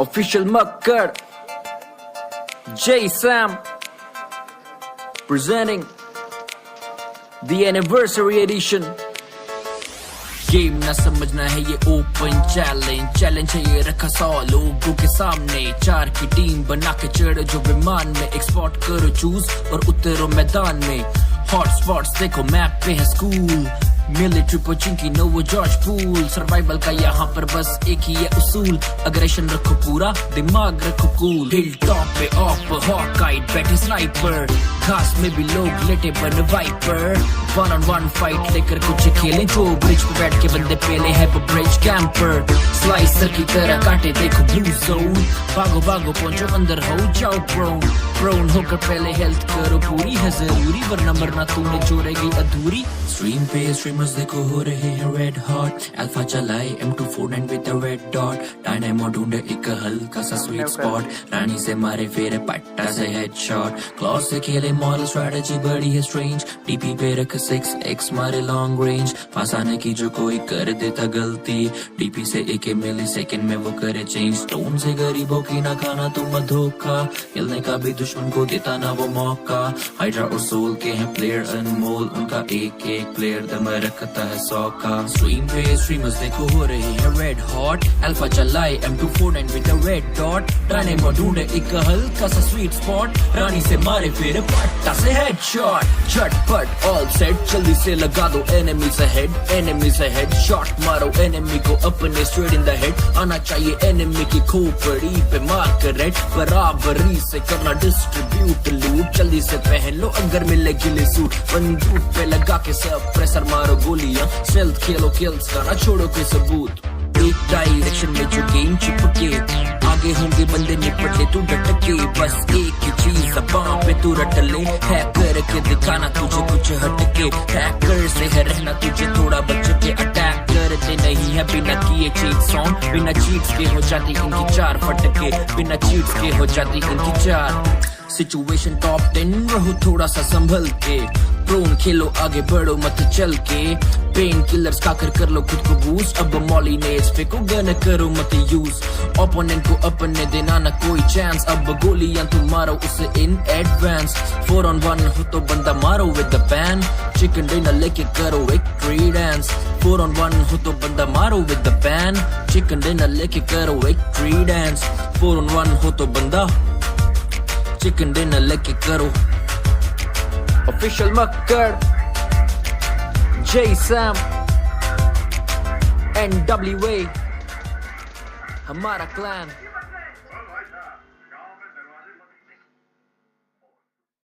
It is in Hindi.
Official Makkad, J Sam, presenting the anniversary edition. Game ना समझना है ये ओपन चैलेंज, चैलेंज है ये रखा 100 लोगों के सामने। 4 की टीम बना के चढ़ो जो विमान में, एक स्पॉट करो चूज और उतरो मैदान में। हॉट स्पॉट्स देखो मैप पे है school, military Pochinki novo George pool. Survival का यहाँ पर बस एक ही है उसूल, अग्रेशन रखो पूरा दिमाग रखो कूल। हिल टॉप पे ऑफ हॉकाइड बैठे स्नाइपर, घास में भी लोग लेटे बन वाइपर। 1-on-1 फाइट लेकर कुछ खेलें जो ब्रिज पे बैठ के बंदे पेले है ब्रिज कैंपर। स्लाइसर की तरह काटे देखो ब्लू जोन, भागो भागो पहुंचो अंदर हो जाओ प्रोन होकर पहले हेल्थ करो पूरी है जरूरी, वरना मरना तूने जो रहेगी अधूरी। स्ट्रीम पे स्ट्रीमर्स देखो हो रहे हैं रेड हॉट, अल्फा चलाए M249 with the red dot. Dynamo ढूंढे एक हल्का सा स्वीट स्पॉट, रानी से मारे फेरे पट्टा से हेडशॉट। क्लॉस से खेले मॉडल स्ट्रेटजी बड़ी है स्ट्रेंज, टीपी पे रख 6x मारे लॉन्ग रेंज। फंसाने की जो कोई कर देता गलती, डीपी से एक मिली सेकेंड में वो करे चेंज। स्टोन से गरीबों की ना खाना तुम धोखा, हिलने का भी दुश्मन को देता ना वो मौका। हाइड्रा और सोल के हैं प्लेयर अनमोल, उनका एक एक प्लेयर दम रखता है 100 का। स्ट्रीम पे स्ट्रीमर्स देखो हो रहे हैं रेड हॉट, अल्फा चलाए M249 with the red dot. Dynamo ढूंढे एक हल्का सा स्वीट स्पॉट, रानी से मारे फिर पट्टा से हेडशॉट। झटपट ऑल सेट जल्दी से लगा दो एनिमीज अहेड, शॉट मारो एनिमी को अपने स्ट्रेट इन द हेड। आना चाहिए एनिमी की खोपड़ी पे मार्क रेड, बराबरी से करना डिस्ट्रीब्यूट लूट। जल्दी से पहन लो अगर मिले गिले सूट, बंदूक पे लगा के सब प्रेशर मारो गोलियां। स्टेल्थ खेलो किल्स का ना छोड़ो कोई सबूत, एक डायरेक्शन में जो गेम चिपके। आगे होंगे बंदे निपट ले तू डटके, बस एक ही चीज ज़बान पे तू रट ले। हैक करके दिखाना तुझे कुछ हटके, हैकर से है रहना तुझे थोड़ा बच के। अटैक करते नहीं है बिना किए चीट सॉन्ग, बिना चीट्स के हो जाती इनकी 4 फटके, बिना चीट्स के हो जाती इनकी 4। सिचुएशन टॉप 10 रहो थोड़ा सा संभल के, प्रोन खेलो आगे बढ़ो मत चल के। पेन किलर्स खाकर कर लो खुद को बूस्ट, अब मॉली नेज फेंको गन करो मत यूज। ओपोनेंट को अपने देना ना कोई चांस, अब गोलियां तुम मारो उसे इन एडवांस। 4-on-1 हो तो बंदा मारो with the pan, chicken dinner लेके करो विक्ट्री डांस। 4-on-1 हो तो बंदा मारो with the pan, chicken dinner लेके करो विक्ट्री डांस। 4-on-1 हो तो बंदा चिकन डिनर लेके करो। Official Makkad, J Sam, NWA, हमारा क्लैन।